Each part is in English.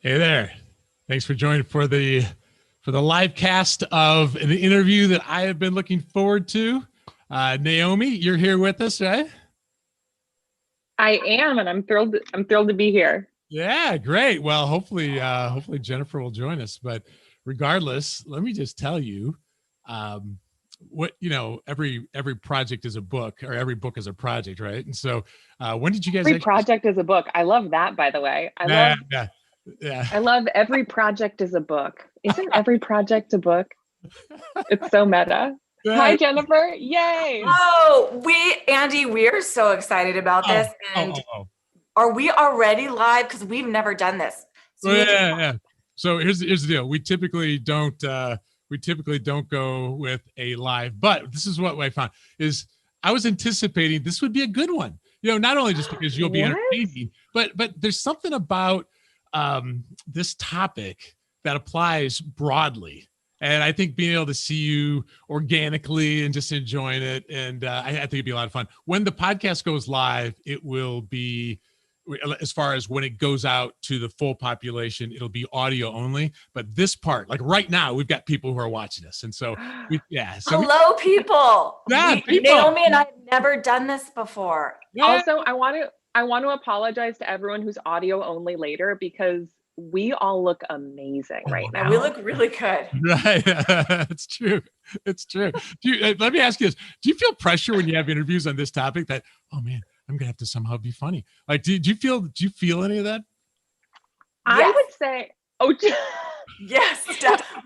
Hey there. Thanks for joining for the live cast of an interview that I have been looking forward to. Naomi, you're here with us, right? I am, and I'm thrilled to be here. Yeah, great. Well, hopefully Jennifer will join us. But regardless, let me just tell you, every project is a book, or every book is a project, right? And so, when did you guys? Every project is a book. I love that, by the way. I love every project is a book. Isn't every project a book? It's so meta. Hi, Jennifer. Yay. Oh, Andy, we are so excited about this. Are we already live? Because we've never done this. So So here's the deal. We typically don't go with a live, but this is what I found is I was anticipating this would be a good one. Not only just because you'll be entertaining, but there's something about this topic that applies broadly. And I think being able to see you organically and just enjoying it. And I think it'd be a lot of fun. When the podcast goes live, it will be, as far as when it goes out to the full population, it'll be audio only. But this part, like right now, we've got people who are watching us. And so, hello, people. People. Naomi and I have never done this before. Yeah. Also, I want to apologize to everyone who's audio only later, because we all look amazing right now. We look really good. Right. It's true. It's true. Let me ask you this. Do you feel pressure when you have interviews on this topic that, oh man, I'm gonna have to somehow be funny? Like, do you feel any of that? Yes. I would say, yes.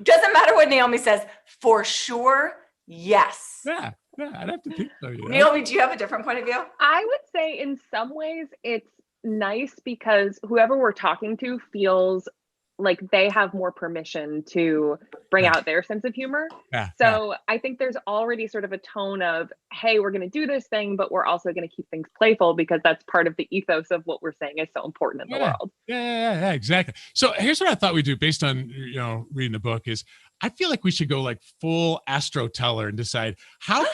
Doesn't matter what Naomi says, for sure. Yes. Yeah, I'd have to think so. Naomi, do you have a different point of view? I would say in some ways it's nice because whoever we're talking to feels like they have more permission to bring out their sense of humor. So I think there's already sort of a tone of, hey, we're going to do this thing, but we're also going to keep things playful because that's part of the ethos of what we're saying is so important in the world. Yeah, exactly. So here's what I thought we'd do based on, reading the book is I feel like we should go like full Astro Teller and decide how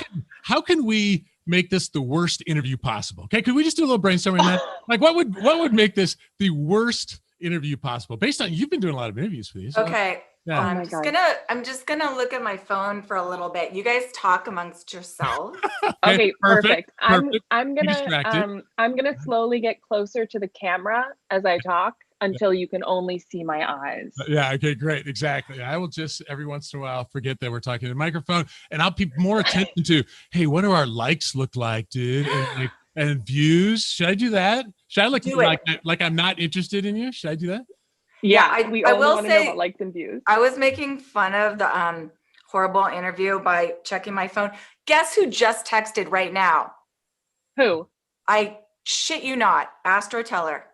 can we make this the worst interview possible. Okay. Could we just do a little brainstorming on that? Like what would make this the worst interview possible based on, you've been doing a lot of interviews for these. Okay. Yeah. I'm just gonna look at my phone for a little bit. You guys talk amongst yourselves. Okay, perfect. I'm gonna slowly get closer to the camera as I talk until you can only see my eyes. Yeah, okay, great. Exactly. I will just every once in a while forget that we're talking to the microphone, and I'll pay more attention to, hey, what do our likes look like, dude? And views. Should I do that? Should I look like I'm not interested in you? Should I do that? Yeah, I will say, know about likes and views. I was making fun of the horrible interview by checking my phone. Guess who just texted right now? Who? I shit you not, Astro Teller.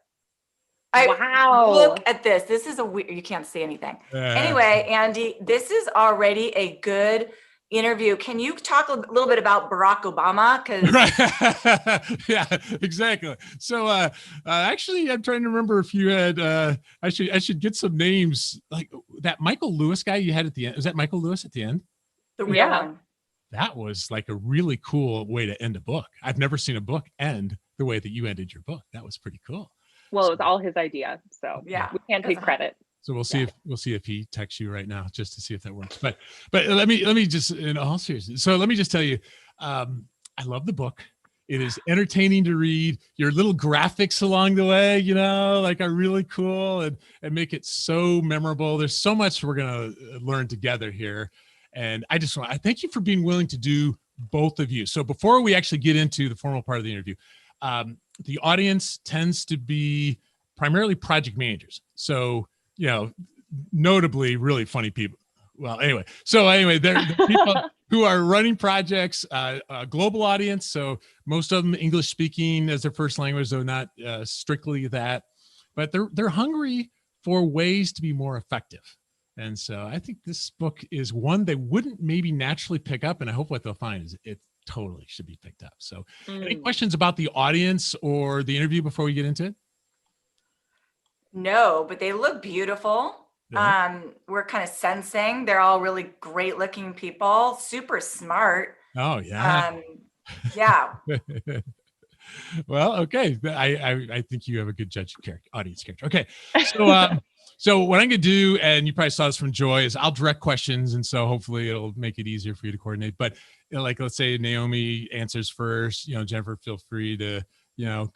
Wow. Look at this. This is you can't see anything. Anyway, Andy, this is already a good interview. Can you talk a little bit about Barack Obama? Yeah, exactly. So actually, I'm trying to remember if you had, I should get some names, like that Michael Lewis guy you had at the end. Was that Michael Lewis at the end? The real one. That was like a really cool way to end a book. I've never seen a book end the way that you ended your book. That was pretty cool. Well, it was all his idea, so yeah, we can't take credit. So we'll see if he texts you right now just to see if that works. But let me just, in all seriousness. So let me just tell you, I love the book. It is entertaining to read. Your little graphics along the way, like are really cool and make it so memorable. There's so much we're gonna learn together here, and I thank you for being willing to do both of you. So before we actually get into the formal part of the interview, the audience tends to be primarily project managers. So, notably really funny people. Well, anyway, they're people who are running projects, a global audience. So most of them English speaking as their first language, though not strictly that, but they're hungry for ways to be more effective. And so I think this book is one they wouldn't maybe naturally pick up. And I hope what they'll find is it totally should be picked up. So any questions about the audience or the interview before we get into it? No, but they look beautiful. Yeah. We're kind of sensing they're all really great looking people, super smart. Oh yeah. Yeah. Well, okay. I think you have a good judge of audience character. Okay. So what I'm going to do, and you probably saw this from Joy, is I'll direct questions. And so hopefully it'll make it easier for you to coordinate. But like, let's say Naomi answers first, Jennifer, feel free to,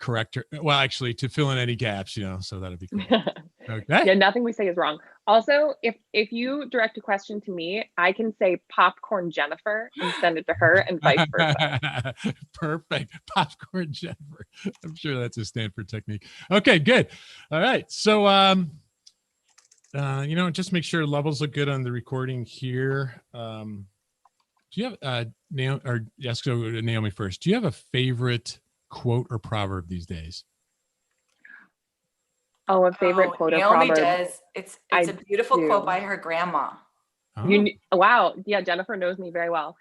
correct her. Well, actually to fill in any gaps, so that'd be cool. Okay. Yeah, nothing we say is wrong. Also, if you direct a question to me, I can say popcorn Jennifer and send it to her and vice versa. Perfect. Popcorn Jennifer. I'm sure that's a Stanford technique. Okay, good. All right. So, just make sure levels look good on the recording here. Do you have Naomi, or yes, go to Naomi first. Do you have a favorite quote or proverb these days? Oh, a favorite quote or Naomi proverb. does. It's a beautiful quote by her grandma. Oh. Wow. Yeah, Jennifer knows me very well.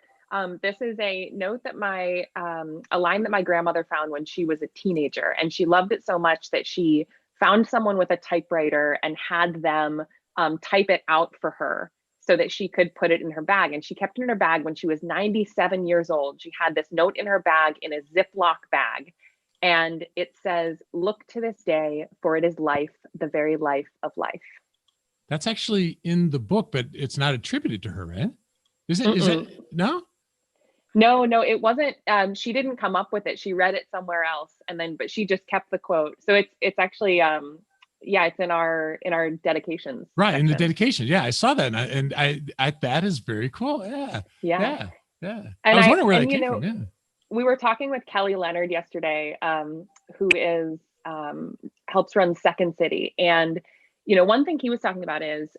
This is a note that a line that my grandmother found when she was a teenager, and she loved it so much that she found someone with a typewriter and had them type it out for her so that she could put it in her bag. And she kept it in her bag when she was 97 years old. She had this note in her bag in a Ziploc bag. And it says, "Look to this day, for it is life, the very life of life." That's actually in the book, but it's not attributed to her, right? Is it? Is it? No? No, it wasn't. She didn't come up with it. She read it somewhere else, but she just kept the quote. So it's actually, it's in our dedications. Right, section. in the dedication. Yeah, I saw that, and I that is very cool. Yeah. And I was wondering where that came from. Yeah. We were talking with Kelly Leonard yesterday, who helps run Second City. And, one thing he was talking about is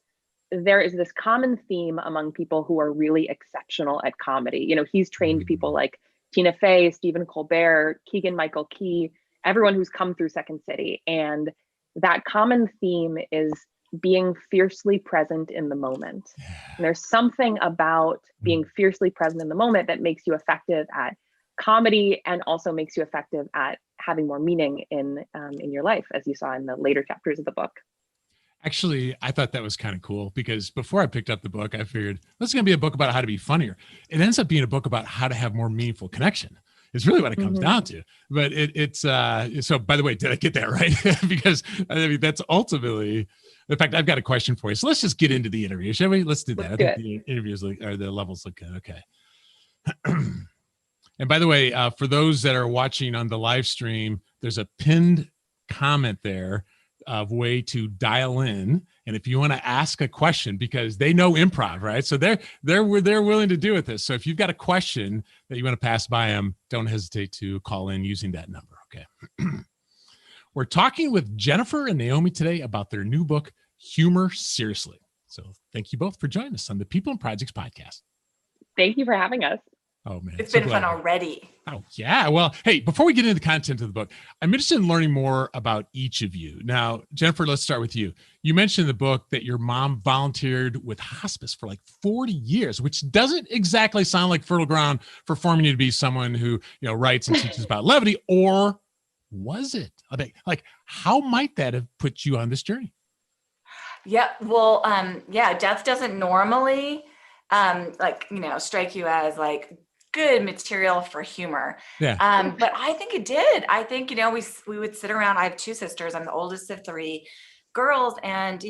there is this common theme among people who are really exceptional at comedy. He's trained people like Tina Fey, Stephen Colbert, Keegan-Michael Key, everyone who's come through Second City. And that common theme is being fiercely present in the moment. And there's something about being fiercely present in the moment that makes you effective at comedy and also makes you effective at having more meaning in your life, as you saw in the later chapters of the book. Actually, I thought that was kind of cool because before I picked up the book, I figured this is going to be a book about how to be funnier. It ends up being a book about how to have more meaningful connection. It's really what it comes down to. But it's so, by the way, did I get that right? Because that's ultimately, in fact, I've got a question for you. So let's just get into the interview, shall we? Let's do that. I think the interviews or the levels look good. Okay. And by the way, for those that are watching on the live stream, there's a pinned comment there of way to dial in. And if you want to ask a question, because they know improv, right? So they're willing to do with this. So if you've got a question that you want to pass by them, don't hesitate to call in using that number. Okay. We're talking with Jennifer and Naomi today about their new book, Humor Seriously. So thank you both for joining us on the People and Projects podcast. Thank you for having us. Oh man, it's been fun already. Oh yeah. Well, hey, before we get into the content of the book, I'm interested in learning more about each of you. Now, Jennifer, let's start with you. You mentioned in the book that your mom volunteered with hospice for like 40 years, which doesn't exactly sound like fertile ground for forming you to be someone who, writes and teaches about levity, or was it? Like, how might that have put you on this journey? Yeah, well, death doesn't normally strike you as like good material for humor. Yeah. But I think it did. I think, we would sit around. I have two sisters. I'm the oldest of three girls. And,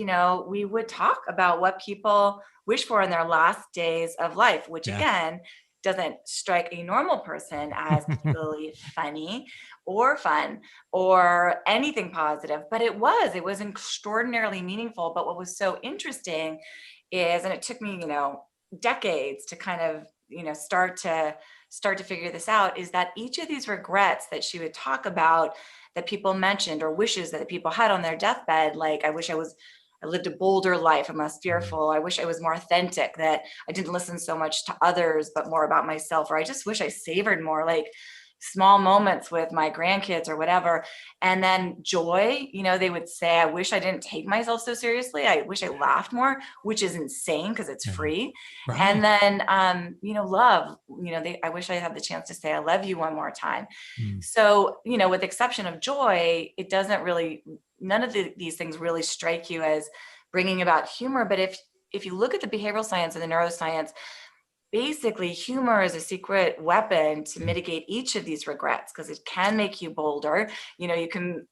we would talk about what people wish for in their last days of life, which again, doesn't strike a normal person as particularly funny or fun or anything positive, but it was extraordinarily meaningful. But what was so interesting is, and it took me, decades to kind of, start to figure this out, is that each of these regrets that she would talk about that people mentioned, or wishes that people had on their deathbed, like, I wish I lived a bolder life. I'm less fearful. I wish I was more authentic, that I didn't listen so much to others, but more about myself. Or I just wish I savored more like small moments with my grandkids or whatever. And then joy, they would say, I wish I didn't take myself so seriously. I wish I laughed more, which is insane because it's free. Right. And then, love, I wish I had the chance to say, I love you one more time. So, with the exception of joy, it doesn't really, none of these things really strike you as bringing about humor. But if you look at the behavioral science and the neuroscience, basically humor is a secret weapon to mitigate each of these regrets, because it can make you bolder. You can,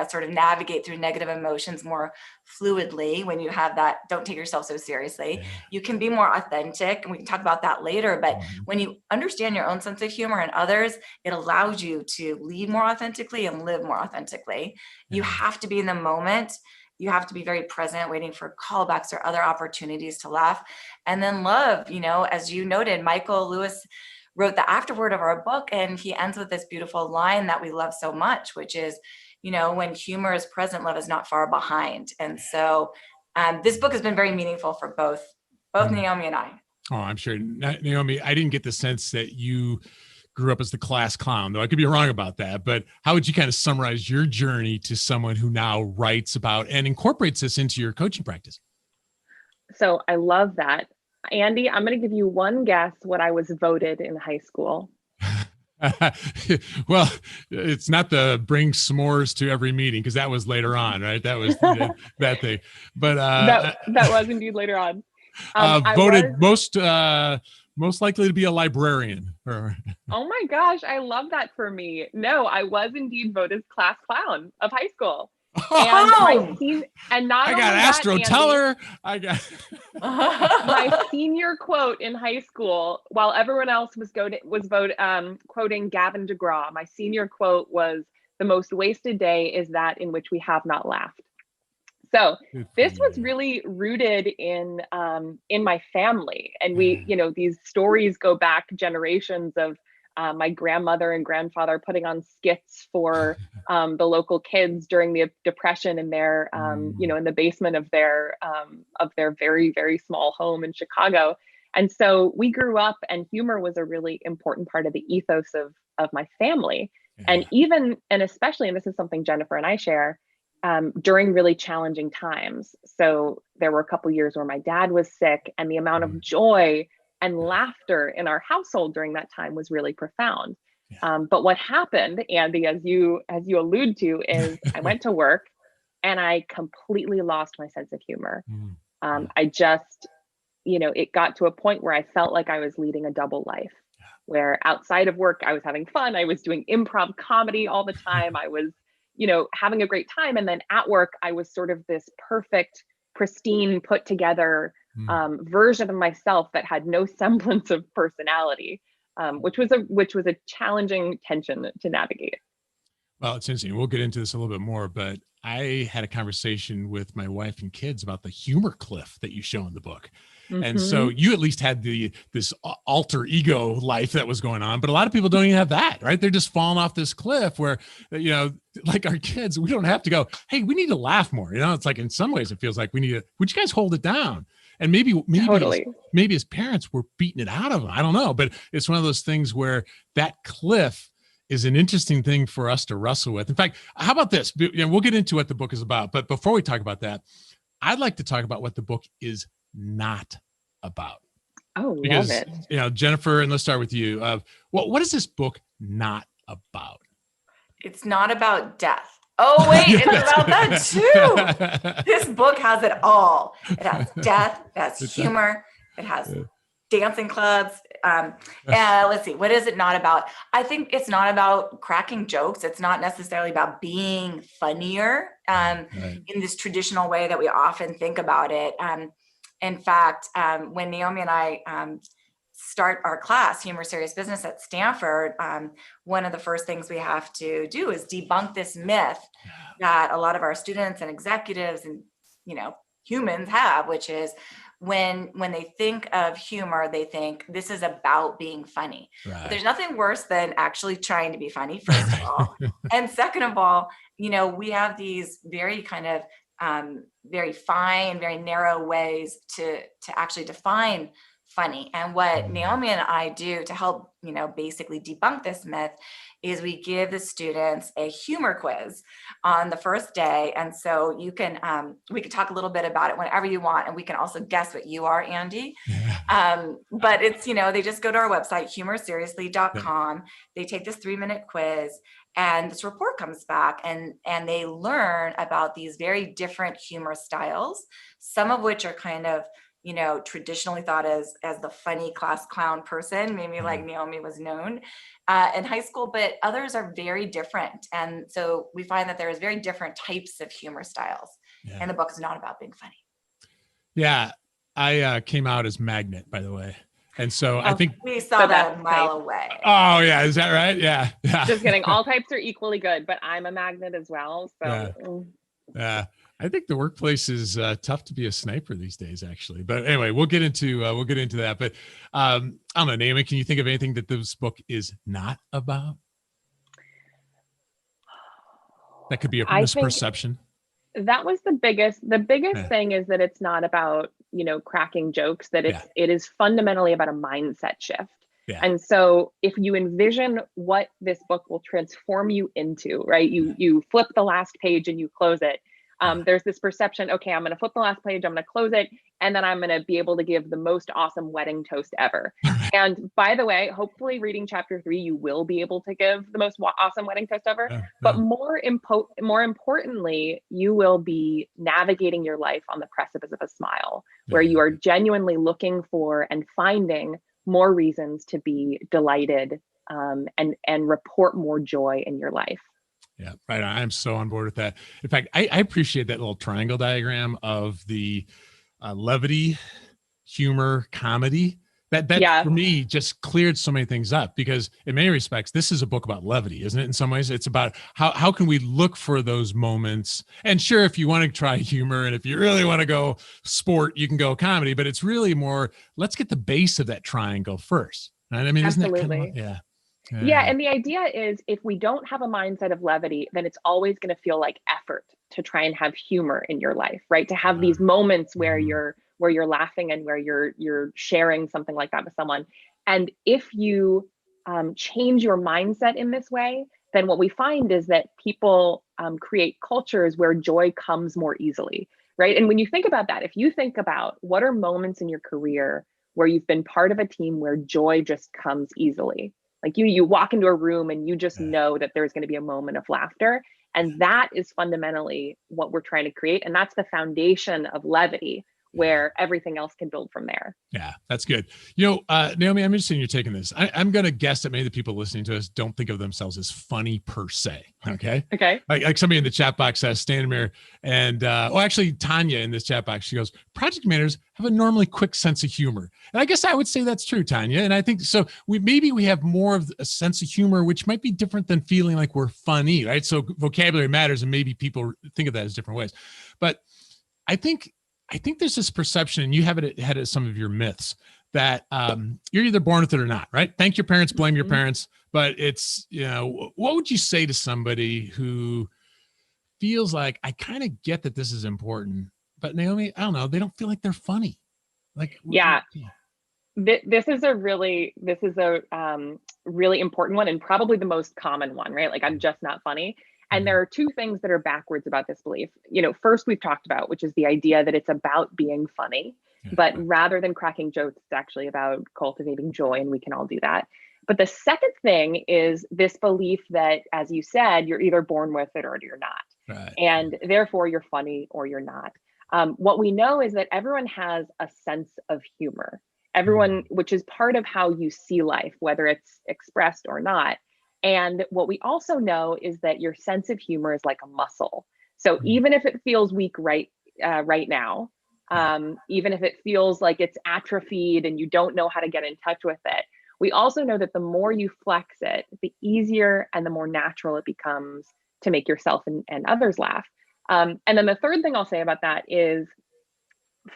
sort of navigate through negative emotions more fluidly when you have that. Don't take yourself so seriously. Yeah. You can be more authentic, and we can talk about that later. But when you understand your own sense of humor and others, it allows you to lead more authentically and live more authentically. You have to be in the moment. You have to be very present, waiting for callbacks or other opportunities to laugh. And then love, as you noted, Michael Lewis wrote the afterword of our book, and he ends with this beautiful line that we love so much, which is, when humor is present, love is not far behind. And so this book has been very meaningful for both Naomi and I. Oh, I'm sure. Naomi, I didn't get the sense that you grew up as the class clown, though I could be wrong about that. But how would you kind of summarize your journey to someone who now writes about and incorporates this into your coaching practice? So I love that. Andy, I'm going to give you one guess what I was voted in high school. Well, it's not the bring s'mores to every meeting, because that was later on, right? That was that thing. But that was indeed later on. Voted most likely to be a librarian. Oh my gosh, I love that for me. No, I was indeed voted class clown of high school. And not I only got Astro Andy, Teller. I got my senior quote in high school, while everyone else was quoting Gavin DeGraw. My senior quote was, "The most wasted day is that in which we have not laughed." So this was really rooted in my family, and we, these stories go back generations of my grandmother and grandfather putting on skits for the local kids during the Depression in their, in the basement of their very, very small home in Chicago. And so we grew up, and humor was a really important part of the ethos of my family. Yeah. And especially, and this is something Jennifer and I share, during really challenging times. So there were a couple years where my dad was sick, and the amount of joy and laughter in our household during that time was really profound. Yeah. But what happened, Andy, as you allude to, is I went to work and I completely lost my sense of humor. I just, it got to a point where I felt like I was leading a double life, where outside of work, I was having fun. I was doing improv comedy all the time. I was, having a great time. And then at work, I was sort of this perfect, pristine, put together version of myself that had no semblance of personality, which was a challenging tension to navigate. Well, it's interesting. We'll get into this a little bit more, but I had a conversation with my wife and kids about the humor cliff that you show in the book. And so you at least had this alter ego life that was going on, but a lot of people don't even have that, right? They're just falling off this cliff where, like our kids, we don't have to go, hey, we need to laugh more. It's like, in some ways it feels like would you guys hold it down? And maybe totally. maybe as parents, we're beating it out of them. I don't know, but it's one of those things where that cliff is an interesting thing for us to wrestle with. In fact, how about this? We'll get into what the book is about, but before we talk about that, I'd like to talk about what the book is not about. Oh, because, love it. Jennifer, and let's start with you. What is this book not about? It's not about death. Oh, wait, it's about that too. This book has it all. It has death, it has humor, it has dancing clubs. Let's see, what is it not about? I think it's not about cracking jokes. It's not necessarily about being funnier in this traditional way that we often think about it. In fact, when Naomi and I start our class, Humor Serious Business at Stanford, one of the first things we have to do is debunk this myth that a lot of our students and executives and humans have, which is when they think of humor, they think this is about being funny. Right. But there's nothing worse than actually trying to be funny, first of all. And second of all, we have these very kind of very fine, very narrow ways to actually define funny. And what Naomi and I do to help, basically debunk this myth is we give the students a humor quiz on the first day. And so we can talk a little bit about it whenever you want. And we can also guess what you are, Andy. But it's, they just go to our website, humorseriously.com. They take this 3-minute quiz, and this report comes back, and they learn about these very different humor styles, some of which are kind of traditionally thought as the funny class clown person, maybe like Naomi was known in high school, but others are very different. And so we find that there's very different types of humor styles. Yeah. And the book is not about being funny. Yeah. I came out as Magnet, by the way. And so I think we saw that a mile away. Oh yeah. Is that right? Yeah. Just kidding. All types are equally good, but I'm a Magnet as well. So yeah. I think the workplace is tough to be a sniper these days, actually. But anyway, we'll get into that. But I don't know, Naomi, can you think of anything that this book is not about? That could be a misperception. That was the biggest thing, is that it's not about, cracking jokes, that it is fundamentally about a mindset shift. Yeah. And so if you envision what this book will transform you into, right? You flip the last page and you close it. There's this perception, okay, I'm going to flip the last page, I'm going to close it, and then I'm going to be able to give the most awesome wedding toast ever. And by the way, hopefully reading chapter 3, you will be able to give the most awesome wedding toast ever. But more importantly, you will be navigating your life on the precipice of a smile, where you are genuinely looking for and finding more reasons to be delighted and report more joy in your life. Yeah, right. I'm so on board with that. In fact, I appreciate that little triangle diagram of the levity, humor, comedy. That for me just cleared so many things up, because in many respects, this is a book about levity, isn't it? In some ways, it's about how can we look for those moments. And sure, if you want to try humor, and if you really want to go sport, you can go comedy. But it's really more, let's get the base of that triangle first. Right? I mean, Absolutely. Isn't that kind of, Yeah, and the idea is, if we don't have a mindset of levity, then it's always going to feel like effort to try and have humor in your life, right? To have these moments where you're laughing and where you're sharing something like that with someone. And if you change your mindset in this way, then what we find is that people create cultures where joy comes more easily, right? And when you think about that, if you think about what are moments in your career where you've been part of a team where joy just comes easily. Like you walk into a room and you just know that there's going to be a moment of laughter. And that is fundamentally what we're trying to create. And that's the foundation of levity, where everything else can build from there. Yeah, that's good. Naomi, I'm interested in you taking this. I'm going to guess that many of the people listening to us don't think of themselves as funny per se. Okay. Like somebody in the chat box says, standing there, and actually Tanya in this chat box, she goes, project managers have a normally quick sense of humor. And I guess I would say that's true, Tanya. And I think so. We have more of a sense of humor, which might be different than feeling like we're funny, right? So vocabulary matters, and maybe people think of that as different ways. But I think there's this perception, and you have it ahead of some of your myths, that you're either born with it or not, right? Thank your parents, blame your parents. But it's, what would you say to somebody who feels like, I kind of get that this is important, but Naomi, I don't know, they don't feel like they're funny. Like, this is a really important one, and probably the most common one, right? Like, I'm just not funny. And there are two things that are backwards about this belief. First, we've talked about, which is the idea that it's about being funny, but rather than cracking jokes, it's actually about cultivating joy, and we can all do that. But the second thing is this belief that, as you said, you're either born with it or you're not. Right. And therefore you're funny or you're not. What we know is that everyone has a sense of humor. Everyone, which is part of how you see life, whether it's expressed or not. And what we also know is that your sense of humor is like a muscle. So even if it feels weak right now, even if it feels like it's atrophied and you don't know how to get in touch with it, we also know that the more you flex it, the easier and the more natural it becomes to make yourself and others laugh. And then the third thing I'll say about that is,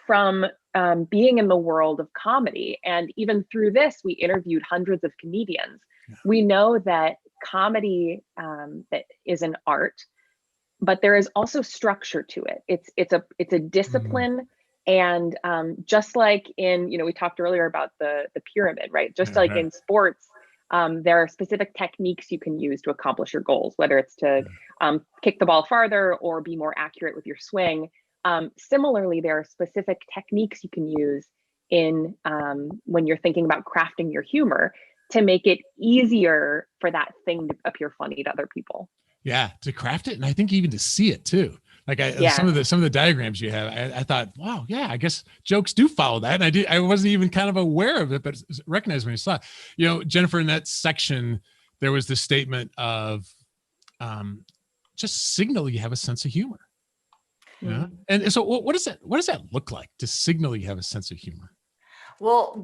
from being in the world of comedy, and even through this, we interviewed hundreds of comedians. We know that comedy that is an art, but there is also structure to it. It's a discipline. And just like in, we talked earlier about the pyramid, right? Just like in sports, there are specific techniques you can use to accomplish your goals, whether it's to kick the ball farther or be more accurate with your swing. Similarly, there are specific techniques you can use in when you're thinking about crafting your humor to make it easier for that thing to appear funny to other people. Yeah, to craft it, and I think even to see it too. Like some of the diagrams you have, I thought, wow, yeah, I guess jokes do follow that. And I wasn't even kind of aware of it, but recognized when I saw it. Jennifer, in that section, there was this statement of just signal you have a sense of humor. Yeah. And so what does that look like, to signal you have a sense of humor? Well,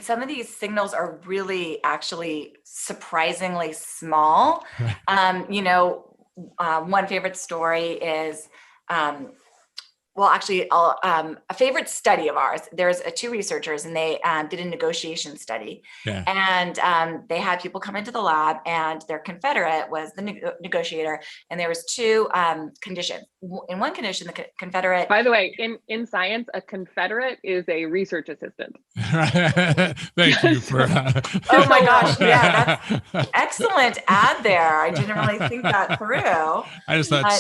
some of these signals are really actually surprisingly small. Right. One favorite story is, a favorite study of ours. There's two researchers, and they did a negotiation study. Yeah. And they had people come into the lab, and their confederate was the negotiator. And there was two conditions. In one condition, the confederate. By the way, in science, a confederate is a research assistant. Thank you for. Oh my gosh! Yeah, that's excellent ad there. I didn't really think that through. I just thought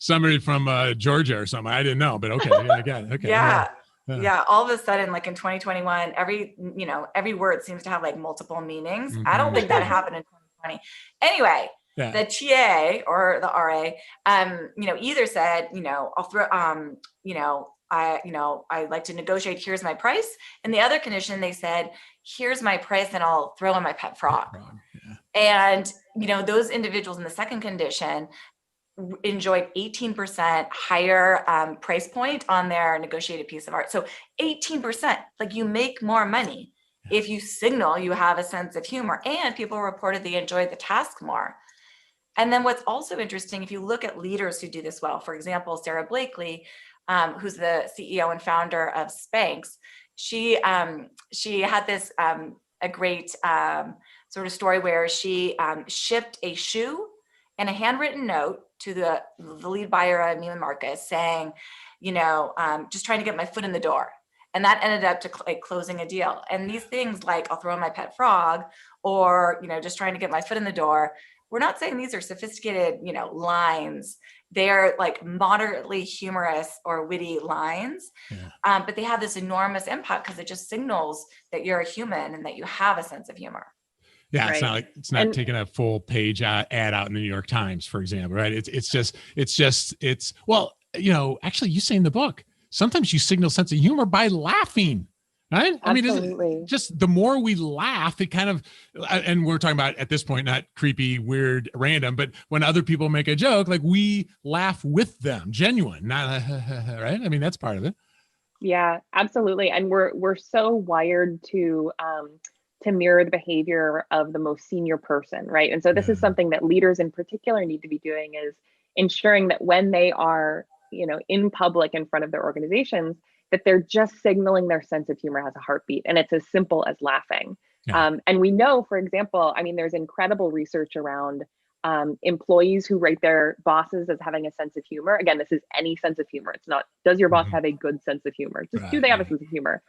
somebody from Georgia or something. I didn't know, but okay, I got it. Okay. Yeah. All of a sudden, like in 2021, every word seems to have like multiple meanings. Mm-hmm. I don't think that happened in 2020. Anyway, the TA or the RA, either said, I'll throw, I like to negotiate. Here's my price. And the other condition, they said, here's my price, and I'll throw in my pet frog. Yeah. And those individuals in the second condition enjoyed 18% higher price point on their negotiated piece of art. So 18%, like, you make more money if you signal you have a sense of humor, and people reported they enjoyed the task more. And then what's also interesting, if you look at leaders who do this well, for example, Sarah Blakely, who's the CEO and founder of Spanx, she had this a great sort of story where she shipped a shoe and a handwritten note to the lead buyer of Neiman Marcus saying, just trying to get my foot in the door. And that ended up to closing a deal. And these things like, I'll throw in my pet frog, or, just trying to get my foot in the door. We're not saying these are sophisticated, lines. They're like moderately humorous or witty lines, but they have this enormous impact because it just signals that you're a human and that you have a sense of humor. Yeah, right. It's not taking a full page ad out in the New York Times, for example, right? Actually, you say in the book, sometimes you signal sense of humor by laughing, right? Absolutely. I mean, just the more we laugh, it kind of, and we're talking about at this point, not creepy, weird, random, but when other people make a joke, like, we laugh with them, genuine, not right? I mean, that's part of it. Yeah, absolutely. And we're so wired to mirror the behavior of the most senior person, right? And so this is something that leaders in particular need to be doing, is ensuring that when they are, in public in front of their organizations, that they're just signaling their sense of humor has a heartbeat, and it's as simple as laughing. And we know, for example, there's incredible research around employees who rate their bosses as having a sense of humor. Again, this is any sense of humor. It's not, does your boss have a good sense of humor? Just do they have a sense of humor?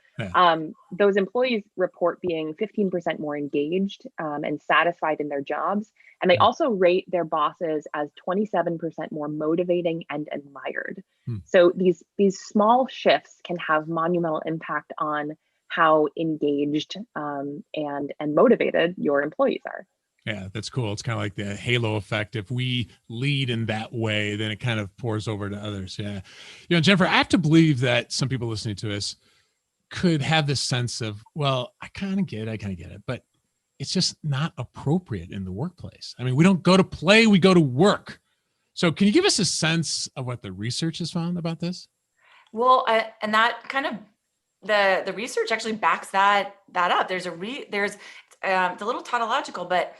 Those employees report being 15% more engaged and satisfied in their jobs. And they also rate their bosses as 27% more motivating and admired. So these small shifts can have monumental impact on how engaged and motivated your employees are. Yeah, that's cool. It's kind of like the halo effect. If we lead in that way, then it kind of pours over to others. Yeah. Jennifer, I have to believe that some people listening to us could have this sense of, well, I kind of get it, but it's just not appropriate in the workplace. I mean, we don't go to play, we go to work. So can you give us a sense of what the research has found about this? Well, and that kind of, the research actually backs that up. There's it's a little tautological, but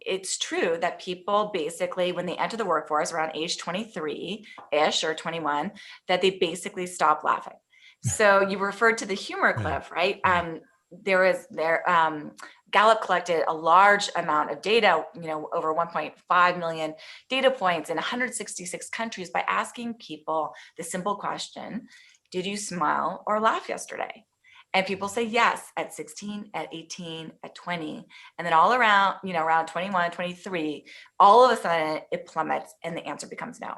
it's true that people basically, when they enter the workforce around age 23-ish or 21, that they basically stop laughing. So you referred to the humor cliff, right? Gallup collected a large amount of data, over 1.5 million data points in 166 countries by asking people the simple question, did you smile or laugh yesterday? And people say yes at 16, at 18, at 20. And then all around, around 21, 23, all of a sudden it plummets and the answer becomes no.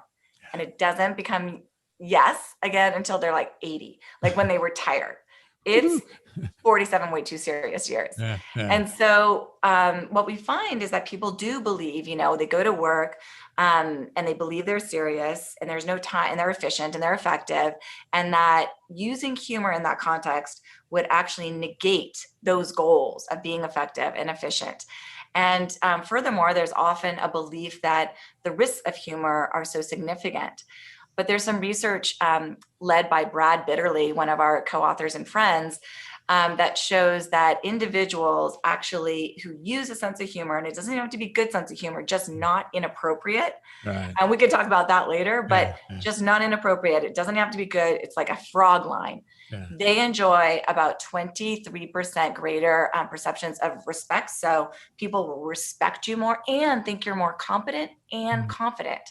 And it doesn't become yes again until they're like 80, like when they retire. It's 47 way too serious years. And so what we find is that people do believe, they go to work and they believe they're serious and there's no time and they're efficient and they're effective, and that using humor in that context would actually negate those goals of being effective and efficient. And furthermore, there's often a belief that the risks of humor are so significant. But there's some research led by Brad Bitterly, one of our co-authors and friends, that shows that individuals actually who use a sense of humor, and it doesn't have to be good sense of humor, just not inappropriate. Right. And we could talk about that later, but just not inappropriate. It doesn't have to be good. It's like a frog line. Yeah. They enjoy about 23% greater perceptions of respect. So people will respect you more and think you're more competent and confident.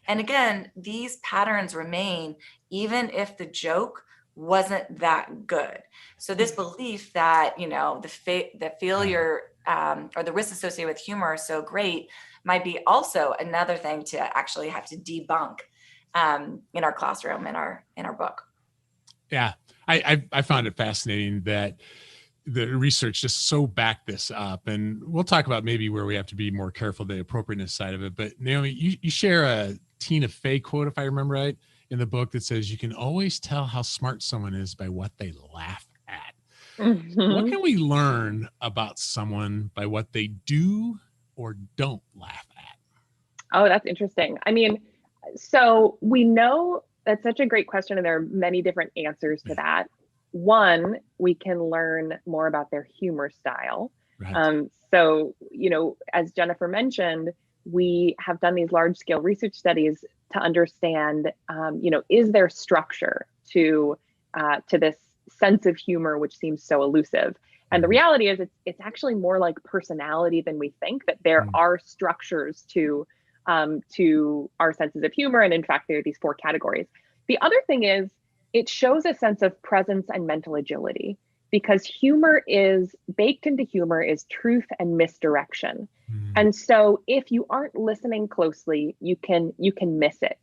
And again, these patterns remain even if the joke wasn't that good. So this belief that, the failure or the risks associated with humor are so great might be also another thing to actually have to debunk in our classroom, in our book. Yeah, I found it fascinating that the research just so backed this up, and we'll talk about maybe where we have to be more careful, the appropriateness side of it. But Naomi, you share a Tina Fey quote, if I remember right, in the book that says, you can always tell how smart someone is by what they laugh at. Mm-hmm. What can we learn about someone by what they do or don't laugh at? Oh, that's interesting. I mean, so we know that's such a great question, and there are many different answers to that. One, we can learn more about their humor style. Right. So, as Jennifer mentioned, we have done these large scale research studies to understand, is there structure to this sense of humor, which seems so elusive? And the reality is it's actually more like personality than we think, that there are structures to our senses of humor. And in fact, there are these 4 categories. The other thing is it shows a sense of presence and mental agility, because baked into humor is truth and misdirection. And so if you aren't listening closely, you can miss it,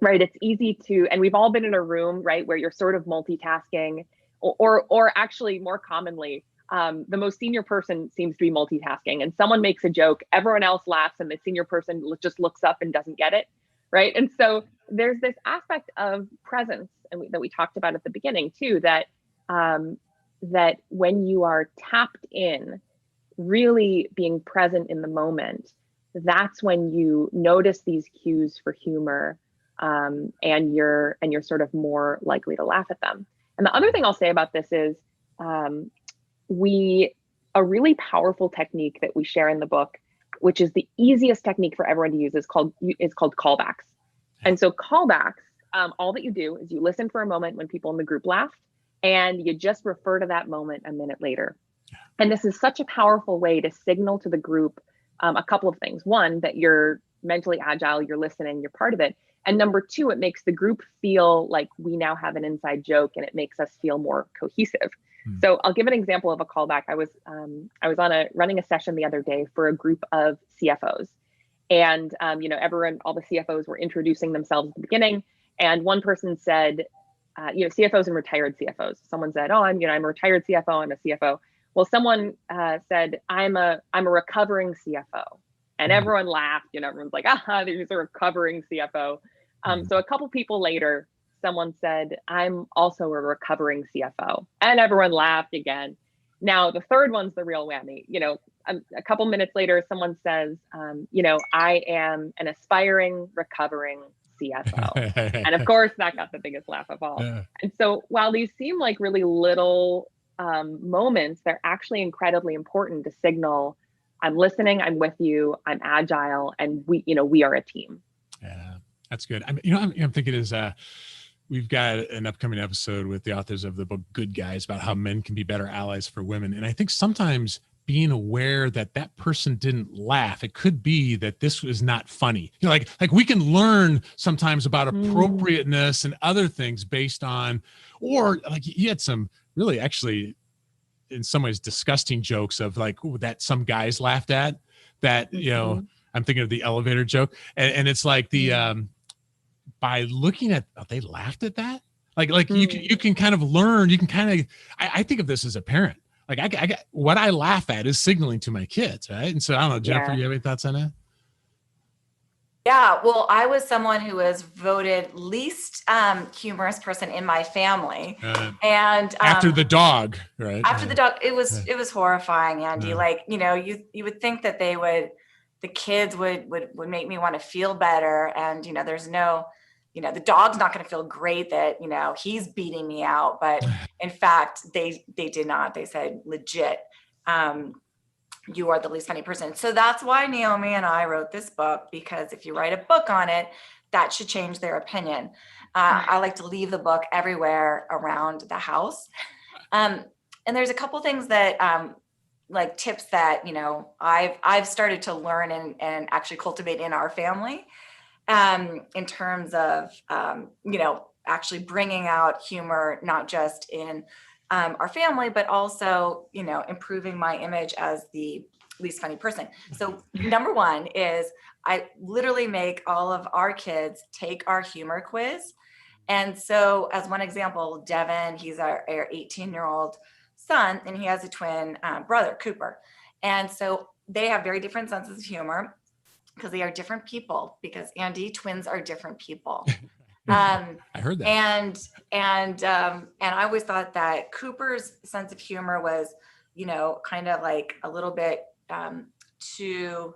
right? It's easy to, and we've all been in a room, right, where you're sort of multitasking, or actually more commonly, the most senior person seems to be multitasking, and someone makes a joke, everyone else laughs, and the senior person just looks up and doesn't get it, right? And so there's this aspect of presence, and that we talked about at the beginning too, that that when you are tapped in, really being present in the moment, that's when you notice these cues for humor, and you're sort of more likely to laugh at them. And the other thing I'll say about this is a really powerful technique that we share in the book, which is the easiest technique for everyone to use, is called callbacks. And so callbacks, all that you do is you listen for a moment when people in the group laughed, and you just refer to that moment a minute later. And this is such a powerful way to signal to the group a couple of things. One, that you're mentally agile, you're listening, you're part of it. And number 2, it makes the group feel like we now have an inside joke, and it makes us feel more cohesive. So I'll give an example of a callback. I was running a session the other day for a group of CFOs, and all the CFOs were introducing themselves at the beginning. And one person said, CFOs and retired CFOs. Someone said, "Oh, I'm a retired CFO. I'm a CFO." Well, someone said, I'm a recovering CFO," and everyone laughed. Everyone's like, "Ah, there's a recovering CFO." So a couple people later, someone said, "I'm also a recovering CFO," and everyone laughed again. Now the third one's the real whammy. A couple minutes later, someone says, "I am an aspiring recovering CFO," and of course that got the biggest laugh of all. Yeah. And so while these seem like really little moments, they're actually incredibly important to signal, I'm listening, I'm with you, I'm agile, and we are a team. Yeah, that's good. I'm thinking is we've got an upcoming episode with the authors of the book Good Guys about how men can be better allies for women. And I think sometimes being aware that person didn't laugh, it could be that this was not funny. Like we can learn sometimes about appropriateness and other things based on, or like you had some really actually in some ways disgusting jokes of like that some guys laughed at that, I'm thinking of the elevator joke, and it's like the by looking at, they laughed at that. Like you can kind of learn, you can kind of, I think of this as a parent. Like I got what I laugh at is signaling to my kids, right? And so I don't know, Jennifer, you have any thoughts on that? Yeah, well, I was someone who was voted least humorous person in my family, and after the dog, right? After the dog, it was horrifying, Andy. Like, you know, you would think that the kids would make me want to feel better, and you know, there's no, you know, the dog's not going to feel great that, you know, he's beating me out, but in fact, they did not. They said legit. You are the least funny person. So that's why Naomi and I wrote this book, because if you write a book on it, that should change their opinion. I like to leave the book everywhere around the house. And there's a couple things that, like tips that, you know, I've started to learn and actually cultivate in our family, in terms of, you know, actually bringing out humor, not just in our family, but also, you know, improving my image as the least funny person. So number one is I literally make all of our kids take our humor quiz. And so as one example, Devin, he's our 18-year-old son, and he has a twin brother, Cooper. And so they have very different senses of humor because they are different people, because Andy, twins are different people. I heard that. And I always thought that Cooper's sense of humor was, you know, kind of like a little bit too,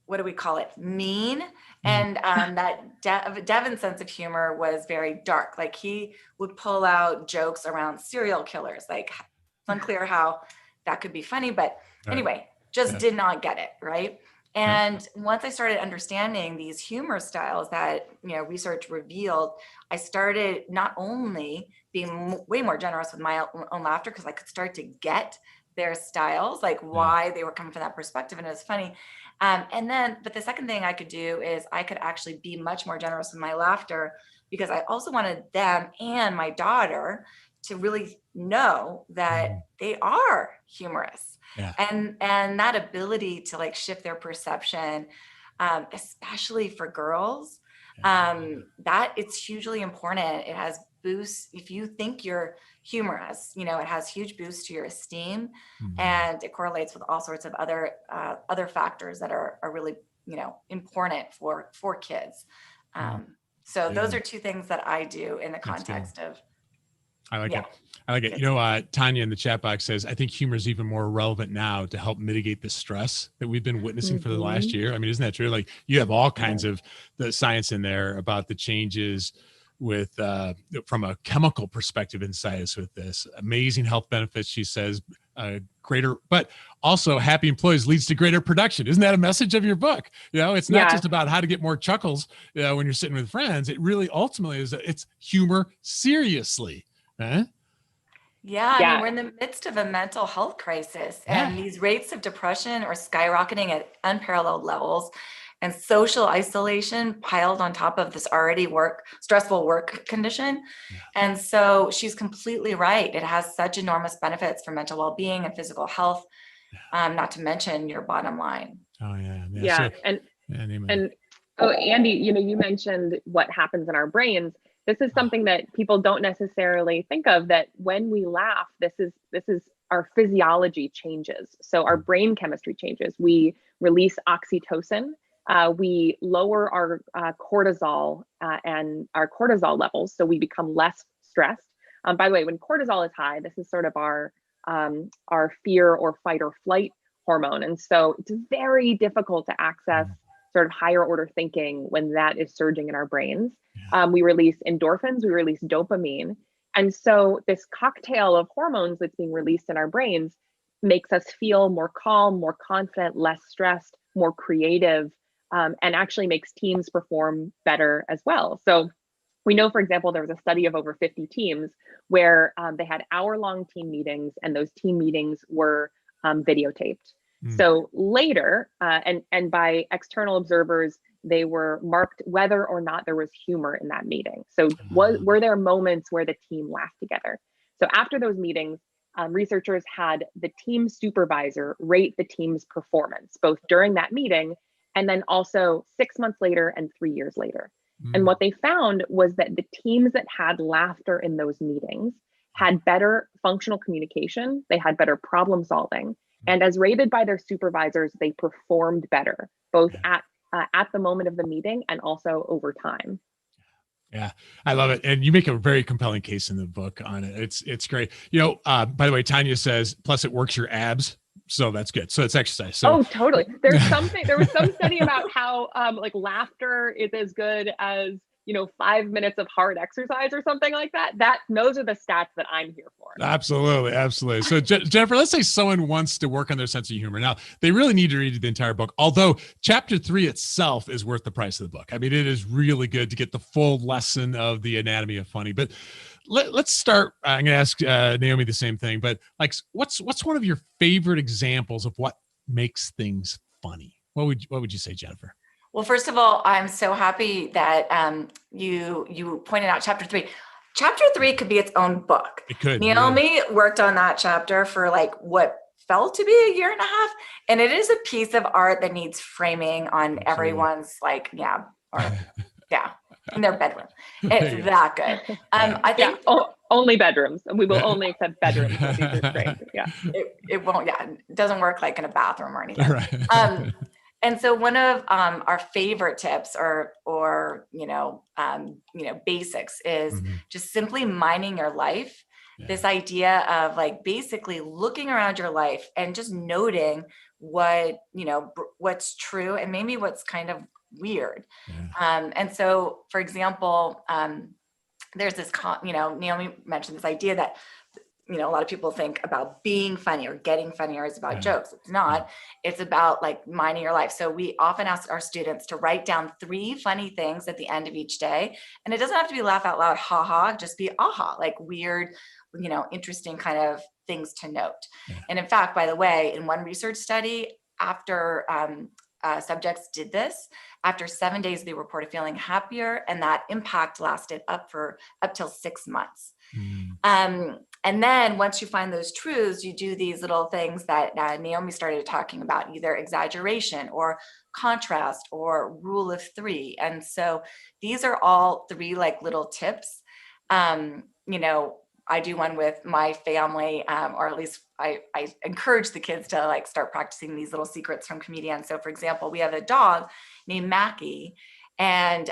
what do we call it, mean. And that Devin's sense of humor was very dark. Like he would pull out jokes around serial killers. Like it's unclear how that could be funny, but anyway, just did not get it, right? And once I started understanding these humor styles that, you know, research revealed, I started not only being way more generous with my own laughter, because I could start to get their styles, like why they were coming from that perspective, and it was funny. And then, but the second thing I could do is I could actually be much more generous with my laughter, because I also wanted them and my daughter to really know that they are humorous. And that ability to like shift their perception, especially for girls, that it's hugely important. It has boosts. If you think you're humorous, you know, it has huge boosts to your esteem, and it correlates with all sorts of other factors that are really, you know, important for kids. So those are two things that I do in the context of. I like it. I like it. You know, Tanya in the chat box says, I think humor is even more relevant now to help mitigate the stress that we've been witnessing for the last year. I mean, isn't that true? Like you have all kinds of the science in there about the changes with, from a chemical perspective inside us with this amazing health benefits. She says, greater, but also happy employees leads to greater production. Isn't that a message of your book? You know, it's not just about how to get more chuckles when you're sitting with friends. It really ultimately is, it's humor seriously. Huh? Yeah, I mean, we're in the midst of a mental health crisis, and these rates of depression are skyrocketing at unparalleled levels, and social isolation piled on top of this already stressful work condition. And so she's completely right. It has such enormous benefits for mental well-being and physical health, not to mention your bottom line. And Andy, you know, you mentioned what happens in our brains. This is something that people don't necessarily think of, that when we laugh, this is our physiology changes. So our brain chemistry changes. We release oxytocin. We lower our cortisol and our cortisol levels, so we become less stressed. By the way, when cortisol is high, this is sort of our fear or fight or flight hormone, and so it's very difficult to access sort of higher order thinking when that is surging in our brains. We release endorphins, we release dopamine. And so this cocktail of hormones that's being released in our brains makes us feel more calm, more confident, less stressed, more creative, and actually makes teams perform better as well. So we know, for example, there was a study of over 50 teams where they had hour-long team meetings, and those team meetings were videotaped. So later, and by external observers, they were marked whether or not there was humor in that meeting. So were there moments where the team laughed together? So after those meetings, researchers had the team supervisor rate the team's performance, both during that meeting and then also 6 months later and 3 years later. And Mm. what they found was that the teams that had laughter in those meetings had better functional communication, they had better problem solving, and as rated by their supervisors, they performed better, both at the moment of the meeting and also over time. Yeah, I love it. And you make a very compelling case in the book on it. It's great. You know, by the way, Tanya says, plus it works your abs. So that's good. So it's exercise. So oh, totally. There was some study about how like laughter is as good as, 5 minutes of hard exercise or something like that. Those are the stats that I'm here for. Absolutely. Absolutely. So Jennifer, let's say someone wants to work on their sense of humor. Now they really need to read the entire book, although chapter 3 itself is worth the price of the book. I mean, it is really good to get the full lesson of the anatomy of funny, but let's start. I'm going to ask Naomi the same thing, but like, what's one of your favorite examples of what makes things funny? What would you say, Jennifer? Well, first of all, I'm so happy that you pointed out chapter 3. Chapter 3 could be its own book. It could. Naomi worked on that chapter for like what felt to be a year and a half, and it is a piece of art that needs framing on everyone's in their bedroom. It's that good. I think only bedrooms. We will only accept bedrooms. Yeah. It won't. Yeah, it doesn't work like in a bathroom or anything. Right. And so one of our favorite tips or basics is just simply minding your life. Yeah. This idea of like basically looking around your life and just noting what's true and maybe what's kind of weird. Yeah. And so, for example, there's this, Naomi mentioned this idea that a lot of people think about being funny or getting funnier is about jokes. It's not. It's about like minding your life. So we often ask our students to write down 3 funny things at the end of each day. And it doesn't have to be laugh out loud, ha ha, just be aha, like weird, interesting kind of things to note. Yeah. And in fact, by the way, in one research study, after subjects did this, after 7 days, they reported feeling happier, and that impact lasted up till 6 months. And then once you find those truths, you do these little things that Naomi started talking about, either exaggeration or contrast or rule of 3. And so these are all 3 like little tips. I do one with my family, or at least I encourage the kids to like start practicing these little secrets from comedians. So for example, we have a dog named Mackie, and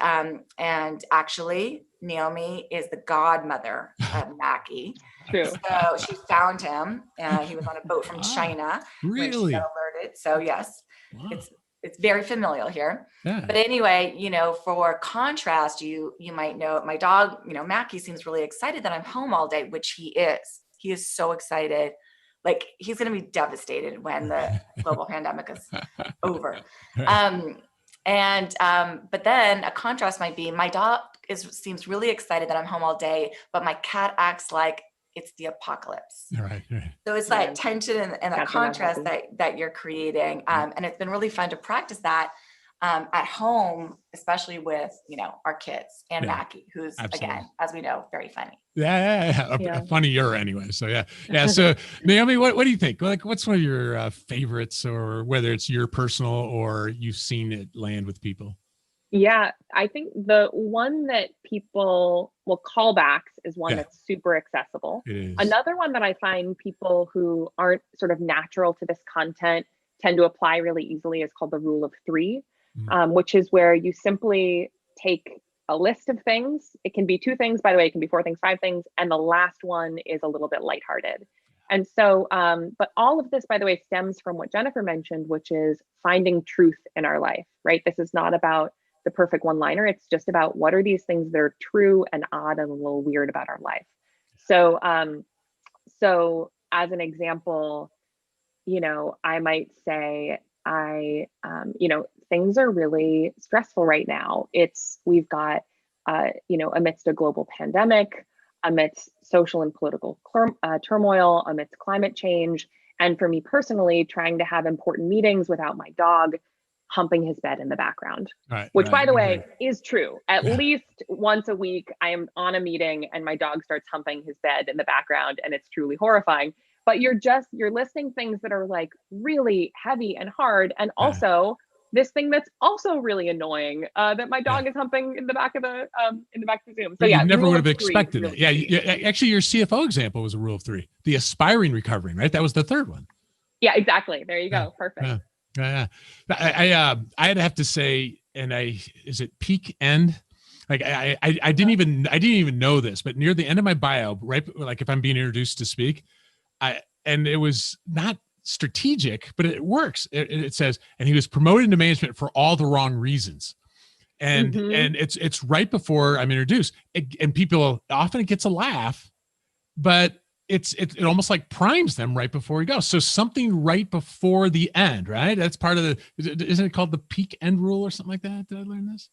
actually Naomi is the godmother of Mackie. True. So she found him. He was on a boat from China. Really? When she got alerted. So yes, wow. It's very familial here. Yeah. But anyway, for contrast, you might know my dog, Mackie seems really excited that I'm home all day, which he is. He is so excited. Like he's going to be devastated when the global pandemic is over. But then a contrast might be my dog seems really excited that I'm home all day, but my cat acts like it's the apocalypse. Right. So it's like tension and that contrast that you're creating. And it's been really fun to practice that at home, especially with, our kids and Mackie, who's again, as we know, very funny. Funnier anyway. So yeah. So Naomi, what do you think? Like, what's one of your favorites, or whether it's your personal or you've seen it land with people? Yeah, I think the one that people will callbacks is one that's super accessible. It is. Another one that I find people who aren't sort of natural to this content tend to apply really easily is called the rule of 3, which is where you simply take a list of things. It can be 2 things, by the way, it can be 4 things, 5 things, and the last one is a little bit lighthearted. And so, but all of this, by the way, stems from what Jennifer mentioned, which is finding truth in our life, right? This is not about the perfect one-liner. It's just about what are these things that are true and odd and a little weird about our life. So, so as an example, I might say, things are really stressful right now. We've got, amidst a global pandemic, amidst social and political turmoil, amidst climate change, and for me personally, trying to have important meetings without my dog humping his bed in the background, which by the way is true. At least once a week, I am on a meeting and my dog starts humping his bed in the background, and it's truly horrifying. But you're listing things that are like really heavy and hard, and also this thing that's also really annoying that my dog is humping in the back of the Zoom. So but yeah, you never rule would of have three expected really it. Yeah, easy. actually, your CFO example was a rule of three. The aspiring recovering, right? That was the third one. Yeah, exactly. There you go. Perfect. I had to have to say, and is it peak end? Like I didn't even know this, but near the end of my bio, right, like if I'm being introduced to speak, and it was not strategic, but it works. It says, and he was promoted into management for all the wrong reasons. And it's right before I'm introduced, and people often it gets a laugh, but it almost like primes them right before we go. So something right before the end, right? That's part of isn't it called the peak end rule or something like that? Did I learn this?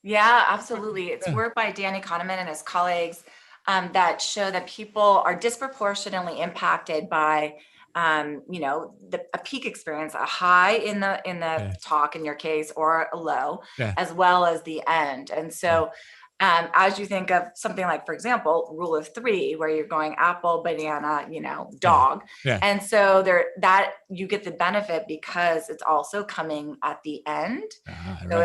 Yeah, absolutely. It's work by Danny Kahneman and his colleagues that show that people are disproportionately impacted by, a peak experience, a high in the talk in your case, or a low, as well as the end. And so, as you think of something like, for example, rule of three, where you're going apple, banana, dog, and so that you get the benefit because it's also coming at the end. So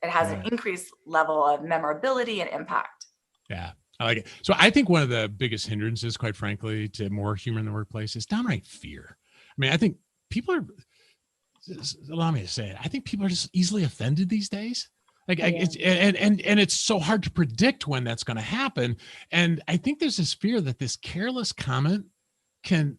it has an increased level of memorability and impact. Yeah, I like it. So I think one of the biggest hindrances, quite frankly, to more humor in the workplace is downright fear. I mean, I think people are, allow me to say it, I think people are just easily offended these days. It's and it's so hard to predict when that's going to happen. And I think there's this fear that this careless comment could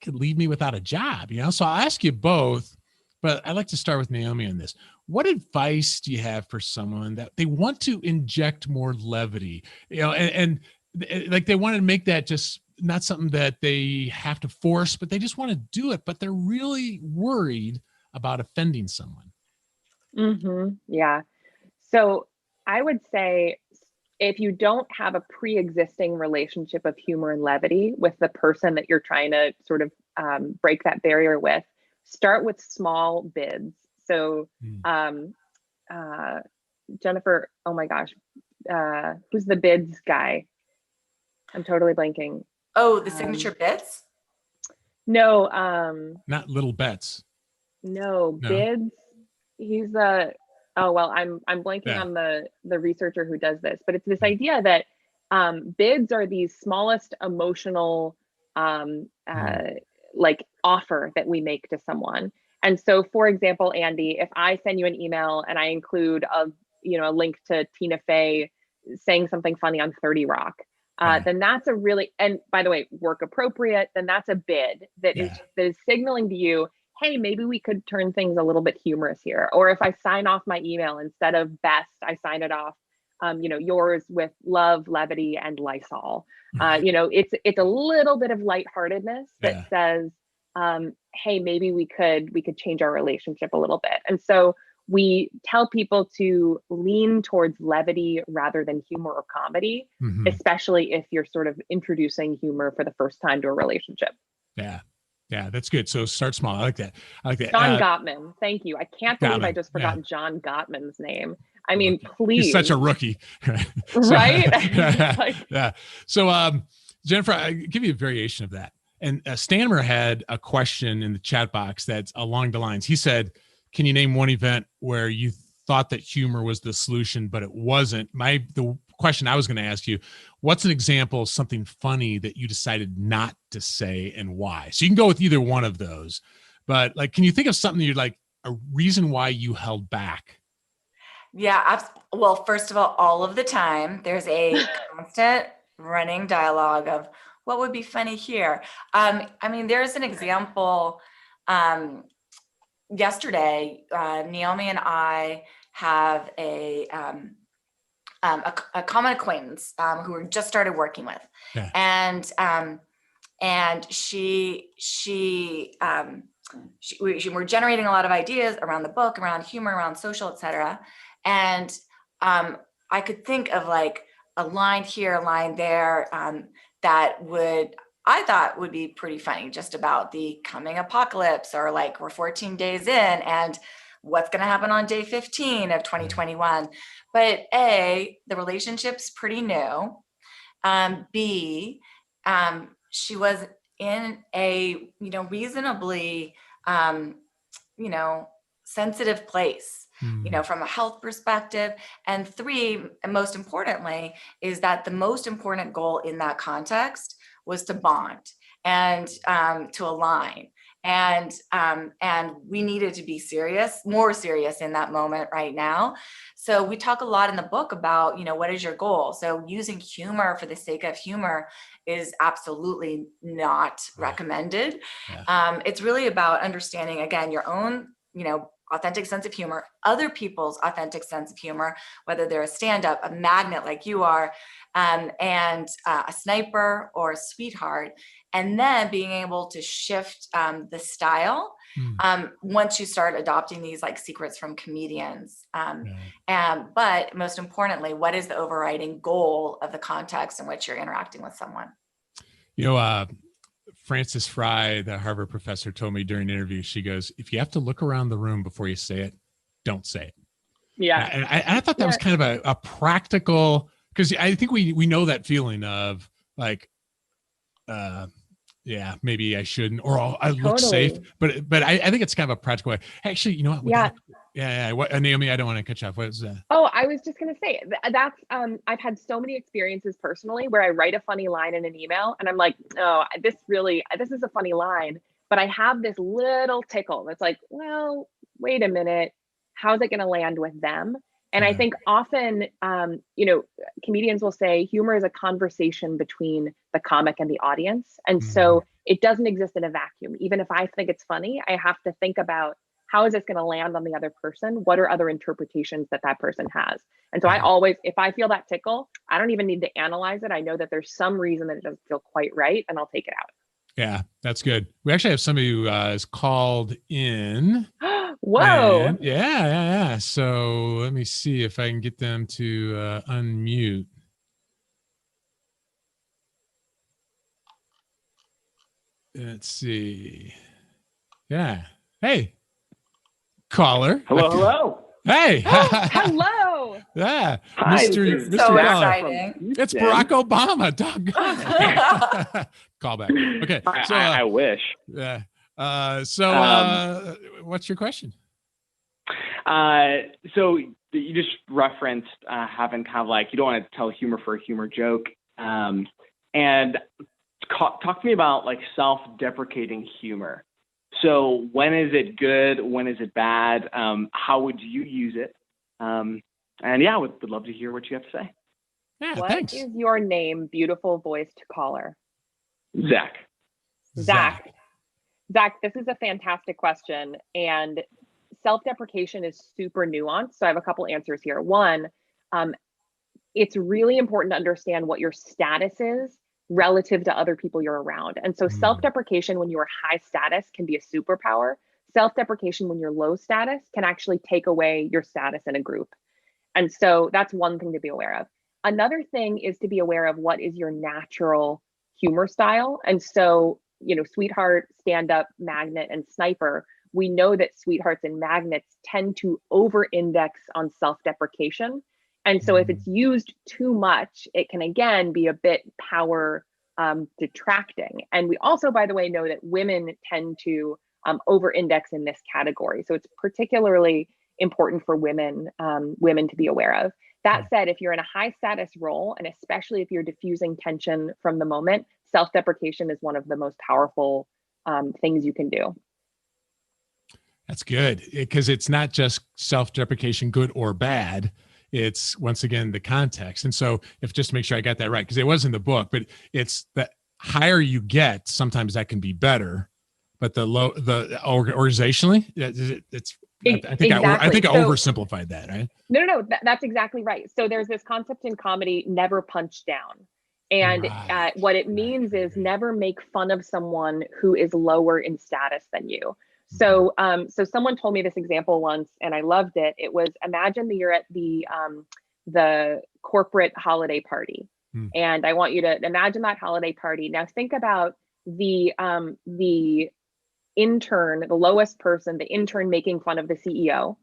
leave me without a job, So I'll ask you both, but I'd like to start with Naomi on this. What advice do you have for someone that they want to inject more levity, and like they want to make that just not something that they have to force, but they just want to do it, but they're really worried about offending someone? Yeah. So I would say if you don't have a pre-existing relationship of humor and levity with the person that you're trying to sort of break that barrier with, start with small bids. So Jennifer, oh my gosh, who's the bids guy? I'm totally blanking. Oh, the signature bits? No, not Little Bets. No, bids. He's oh well, I'm blanking on the researcher who does this, but it's this idea that bids are the smallest emotional like offer that we make to someone. And so, for example, Andy, if I send you an email and I include a link to Tina Fey saying something funny on 30 Rock, then that's a really, and by the way, work appropriate, then that's a bid that is signaling to you, hey, maybe we could turn things a little bit humorous here. Or if I sign off my email, instead of best, I sign it off, yours with love, levity, and Lysol. It's a little bit of lightheartedness that says, hey, maybe we could change our relationship a little bit. And so we tell people to lean towards levity rather than humor or comedy, especially if you're sort of introducing humor for the first time to a relationship. Yeah, that's good. So start small. I like that. John Gottman. Thank you. I can't believe I just forgot John Gottman's name. I mean, please. He's such a rookie. Right? So, Jennifer, I'll give you a variation of that. And Stanmer had a question in the chat box that's along the lines. He said, can you name one event where you thought that humor was the solution, but it wasn't? The question I was going to ask you, what's an example of something funny that you decided not to say and why? So you can go with either one of those, but like, can you think of something you're like a reason why you held back? Yeah. Well, first of all of the time, there's a constant running dialogue of what would be funny here. I mean, there's an example. Yesterday, Naomi and I have a common acquaintance who we just started working with, and we're generating a lot of ideas around the book, around humor, around social, etc. And I could think of like a line here, a line there that I thought would be pretty funny, just about the coming apocalypse, or like we're 14 days in and what's going to happen on day 15 of 2021. But A, the relationship's pretty new. B, she was in a, reasonably, sensitive place, from a health perspective. And 3, and most importantly, is that the most important goal in that context was to bond and to align. And we needed to be more serious in that moment right now. So we talk a lot in the book about, what is your goal? So using humor for the sake of humor is absolutely not recommended. Yeah. It's really about understanding, again, your own, authentic sense of humor, other people's authentic sense of humor, whether they're a stand-up, a magnet like you are, and a sniper or a sweetheart, and then being able to shift the style once you start adopting these like secrets from comedians. But most importantly, what is the overriding goal of the context in which you're interacting with someone? Frances Fry, the Harvard professor, told me during an interview, she goes, if you have to look around the room before you say it, don't say it. Yeah. And I thought that was kind of a practical, because I think we know that feeling of like, maybe I shouldn't, or I look safe, but I think it's kind of a practical way. Actually, you know what? What, Naomi, I don't want to cut you off. What was that? Oh, I was just going to say that's, I've had so many experiences personally where I write a funny line in an email and I'm like, oh, this is a funny line, but I have this little tickle that's like, well, wait a minute, how's it going to land with them? And I think often, comedians will say humor is a conversation between the comic and the audience. And so it doesn't exist in a vacuum. Even if I think it's funny, I have to think about, how is this going to land on the other person? What are other interpretations that person has? And so I always, if I feel that tickle, I don't even need to analyze it. I know that there's some reason that it doesn't feel quite right, and I'll take it out. Yeah, that's good. We actually have somebody who is called in. Whoa. And yeah. So let me see if I can get them to unmute. Let's see. Yeah. Hey. Caller. Hello. Hey. Hello. Yeah. Hi, Mr. So Caller. exciting. It's Barack Obama. Doggone. Call back. Okay. So I wish. Yeah. What's your question? So you just referenced having kind of like, you don't want to tell humor for a humor joke. And talk to me about like self-deprecating humor. So when is it good? When is it bad? How would you use it? And would love to hear what you have to say. Yeah, what thanks. is your name, beautiful voiced caller? Zach, this is a fantastic question. And self-deprecation is super nuanced. So I have a couple answers here. One, it's really important to understand what your status is relative to other people you're around. And so self-deprecation when you're high status can be a superpower. Self-deprecation when you're low status can actually take away your status in a group. And so that's one thing to be aware of. Another thing is to be aware of what is your natural humor style. And so, sweetheart, stand-up, magnet, and sniper, we know that sweethearts and magnets tend to over-index on self-deprecation. And so if it's used too much, it can again be a bit power detracting. And we also, by the way, know that women tend to over-index in this category. So it's particularly important for women to be aware of. That said, if you're in a high status role, and especially if you're diffusing tension from the moment, self-deprecation is one of the most powerful things you can do. That's good, because it's not just self-deprecation, good or bad. It's once again the context. And so if just to make sure I got that right, because it was in the book, but it's the higher you get, sometimes that can be better, but the organizationally, it's I think I oversimplified that, right? No, that's exactly right. So there's this concept in comedy, never punch down. And what it means is never make fun of someone who is lower in status than you. So someone told me this example once and I loved it. It was, imagine that you're at the corporate holiday party. And I want you to imagine that holiday party. Now think about the intern, the lowest person, the intern making fun of the CEO.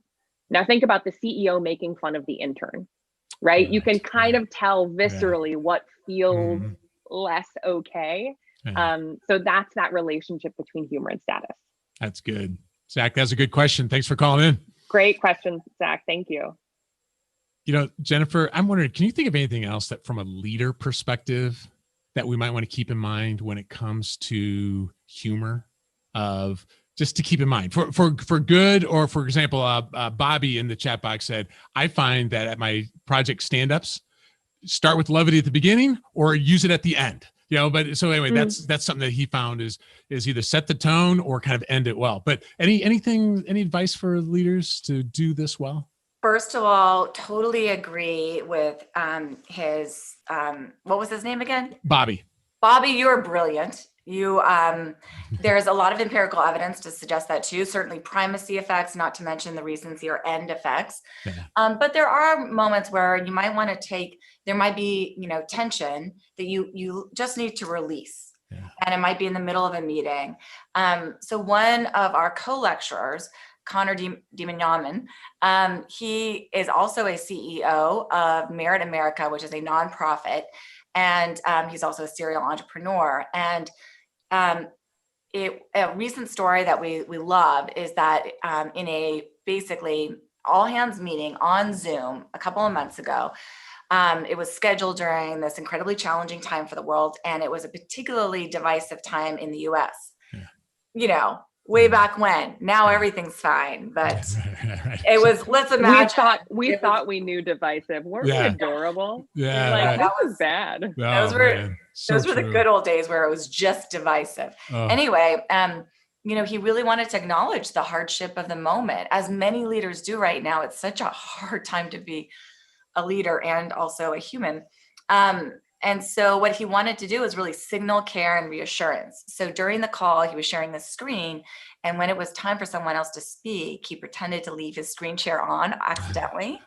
Now think about the CEO making fun of the intern, right? You can kind of tell viscerally what feels less okay. So that's that relationship between humor and status. That's good. Zach, that's a good question. Thanks for calling in. Great question, Zach. Thank you. Jennifer, I'm wondering, can you think of anything else that from a leader perspective that we might want to keep in mind when it comes to humor, of just to keep in mind for good? Or for example, Bobby in the chat box said, I find that at my project stand-ups, start with levity at the beginning or use it at the end. But so anyway, that's something that he found is either set the tone or kind of end it well. But any advice for leaders to do this well? First of all, totally agree with his, what was his name again? Bobby, you're brilliant. There's a lot of empirical evidence to suggest that too. Certainly primacy effects, not to mention the recency or end effects. Yeah. But there are moments where you might want to there might be, tension that you just need to release. Yeah. And it might be in the middle of a meeting. So one of our co-lecturers, Connor DiMignon, he is also a CEO of Merit America, which is a nonprofit. And he's also a serial entrepreneur. And a recent story that we love is that in a basically all hands meeting on Zoom a couple of months ago, it was scheduled during this incredibly challenging time for the world. And it was a particularly divisive time in the US. Yeah. Way back when. Now everything's fine, but right. It was. Let's imagine. We thought we knew divisive. Weren't we adorable? Yeah, this was bad. Those were the good old days where it was just divisive. Anyway, he really wanted to acknowledge the hardship of the moment, as many leaders do right now. It's such a hard time to be a leader and also a human. And so what he wanted to do is really signal care and reassurance. So during the call, he was sharing the screen. And when it was time for someone else to speak, he pretended to leave his screen share on accidentally.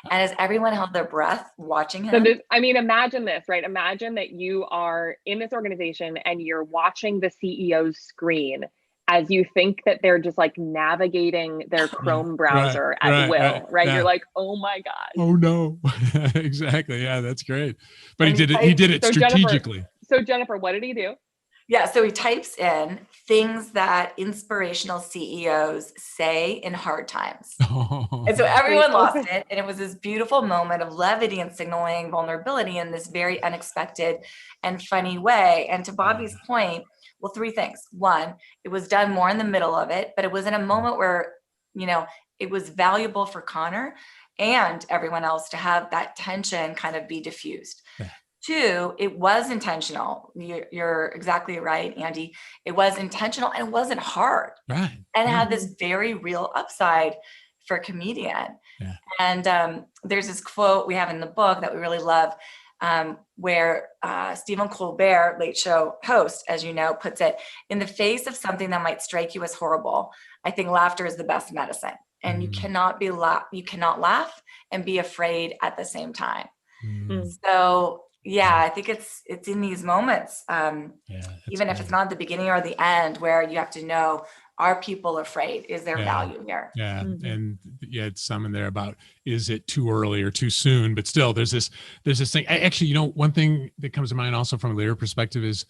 And as everyone held their breath watching him. So imagine this, right? Imagine that you are in this organization and you're watching the CEO's screen as you think that they're just like navigating their Chrome browser at will, right? Yeah. You're like, oh my God. Oh no. Exactly. Yeah, that's great. But he did it strategically. Jennifer, what did he do? Yeah, so he types in things that inspirational CEOs say in hard times. And so everyone lost it. And it was this beautiful moment of levity and signaling vulnerability in this very unexpected and funny way. And to Bobby's point, well, three things. One, it was done more in the middle of it, but it was in a moment where, it was valuable for Connor and everyone else to have that tension kind of be diffused. Yeah. Two, it was intentional. You're exactly right, Andy. It was intentional and it wasn't hard. Right. And it had this very real upside for a comedian. Yeah. And there's this quote we have in the book that we really love, where Stephen Colbert, Late Show host, as you know, puts it, in the face of something that might strike you as horrible, I think laughter is the best medicine. And you cannot laugh and be afraid at the same time. So yeah, I think it's in these moments, even if it's not the beginning or the end, where you have to know, are people afraid? Is there value here? Yeah. And you had some in there about, is it too early or too soon? But still, there's this thing. Actually, one thing that comes to mind also from a leader perspective is,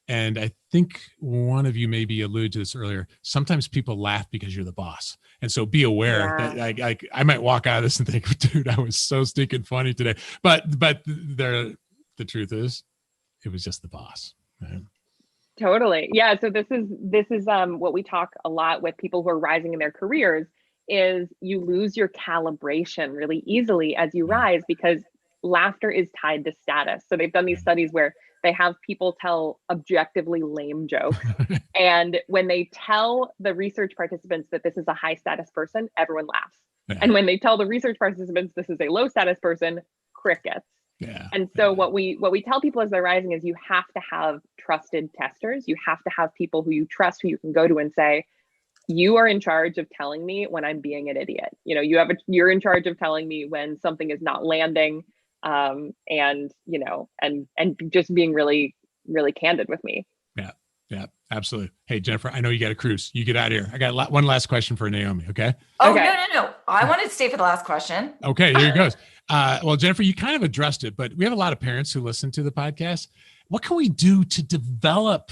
and I think one of you maybe alluded to this earlier, sometimes people laugh because you're the boss. And so be aware that I might walk out of this and think, dude, I was so stinking funny today. But the truth is, it was just the boss. Right? Totally. Yeah. So this is what we talk a lot with people who are rising in their careers, is you lose your calibration really easily as you rise, because laughter is tied to status. So they've done these studies where they have people tell objectively lame jokes. And when they tell the research participants that this is a high status person, everyone laughs. Yeah. And when they tell the research participants this is a low status person, crickets. Yeah. And so what we tell people as they're rising is, you have to have trusted testers. You have to have people who you trust, who you can go to and say, you are in charge of telling me when I'm being an idiot. You're in charge of telling me when something is not landing, and just being really, really candid with me. Yeah, absolutely. Hey, Jennifer, I know you got a cruise. You get out of here. I got one last question for Naomi. Okay. Oh, okay. No. I wanted to stay for the last question. Okay, here it goes. Well, Jennifer, you kind of addressed it, but we have a lot of parents who listen to the podcast. What can we do to develop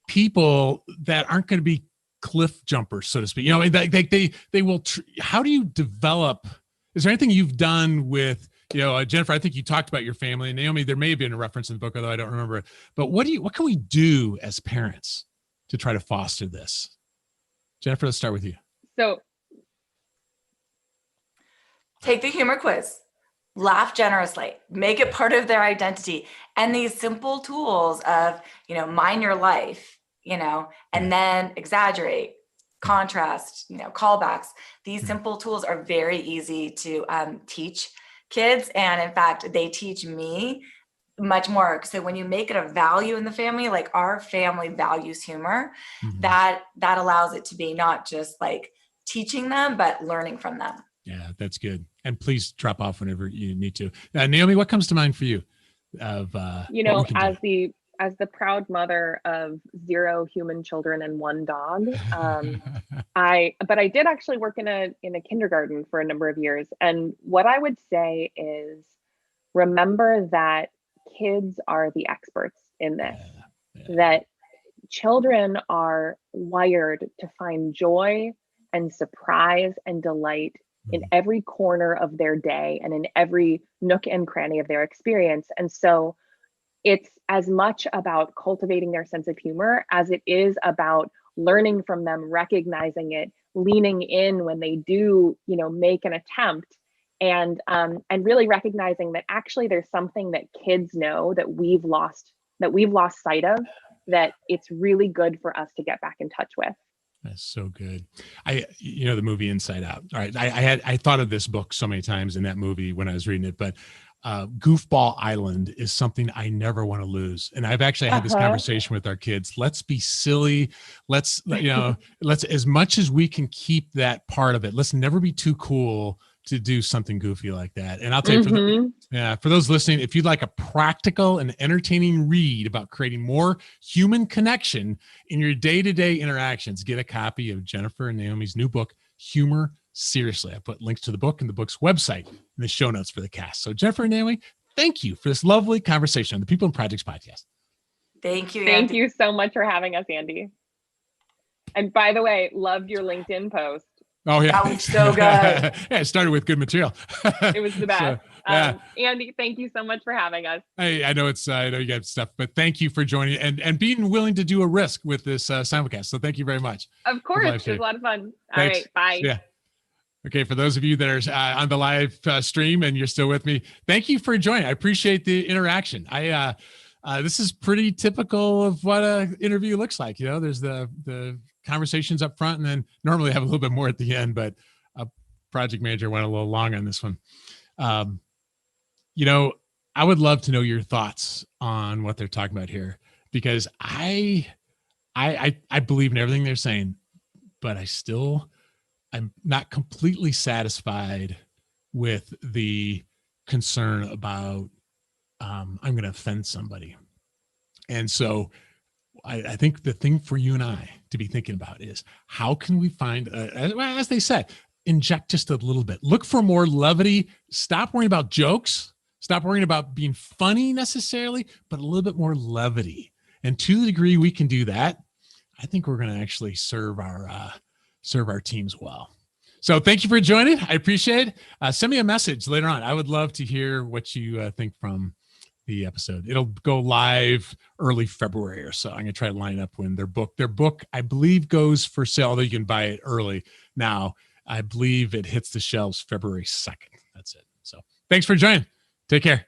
people that aren't going to be cliff jumpers, so to speak. You know, they will. How do you develop? Is there anything you've done with, you know, Jennifer? I think you talked about your family, and Naomi. There may have been a reference in the book, although I don't remember it. But what can we do as parents to try to foster this? Jennifer, let's start with you. So, take the humor quiz. Laugh generously, make it part of their identity. And these simple tools of, you know, mind your life, you know, and then exaggerate, contrast, you know, callbacks. These simple tools are very easy to teach kids. And in fact, they teach me much more. So when you make it a value in the family, like our family values humor, that allows it to be not just like teaching them, but learning from them. Yeah, that's good. And please drop off whenever you need to. Naomi, what comes to mind for you? You know, as the proud mother of 0 human children and 1 dog, I did actually work in a kindergarten for a number of years. And what I would say is, remember that kids are the experts in this. That children are wired to find joy and surprise and delight in every corner of their day and in every nook and cranny of their experience. And so it's as much about cultivating their sense of humor as it is about learning from them, recognizing it, leaning in when they do, you know, make an attempt, and really recognizing that actually there's something that kids know that we've lost sight of, that it's really good for us to get back in touch with. That's so good. You know, the movie Inside Out. All right. I thought of this book so many times in that movie when I was reading it, but Goofball Island is something I never want to lose. And I've actually had this conversation with our kids. Let's be silly. Let's, you know, let's, as much as we can keep that part of it, let's never be too cool to do something goofy like that. And I'll tell you, for those listening, if you'd like a practical and entertaining read about creating more human connection in your day-to-day interactions, get a copy of Jennifer and Naomi's new book, Humor Seriously. I put links to the book and the book's website in the show notes for the cast. So Jennifer and Naomi, thank you for this lovely conversation on the People and Projects podcast. Thank you, Andy. Thank you so much for having us, Andy. And by the way, loved your LinkedIn post. Oh yeah, that was so good. Yeah, it started with good material. It was the best. So, Andy, thank you so much for having us. I know I know you got stuff, but thank you for joining and being willing to do a risk with this simulcast. So thank you very much. Of course, it was a lot of fun. All right, bye. Yeah. Okay, for those of you that are on the live stream and you're still with me, thank you for joining. I appreciate the interaction. This is pretty typical of what an interview looks like. You know, there's the conversations up front, and then normally have a little bit more at the end, but a project manager went a little long on this one. You know, I would love to know your thoughts on what they're talking about here, because I believe in everything they're saying, but I'm not completely satisfied with the concern about I'm going to offend somebody. And so I think the thing for you and I to be thinking about is, how can we find, as they said, inject just a little bit, look for more levity, stop worrying about jokes, stop worrying about being funny necessarily, but a little bit more levity. And to the degree we can do that, I think we're going to actually serve our teams well. So thank you for joining. I appreciate it. Send me a message later on. I would love to hear what you think from the episode. It'll go live early February or so. I'm going to try to line up when their book, I believe, goes for sale, although you can buy it early now. I believe it hits the shelves February 2nd. That's it. So thanks for joining. Take care.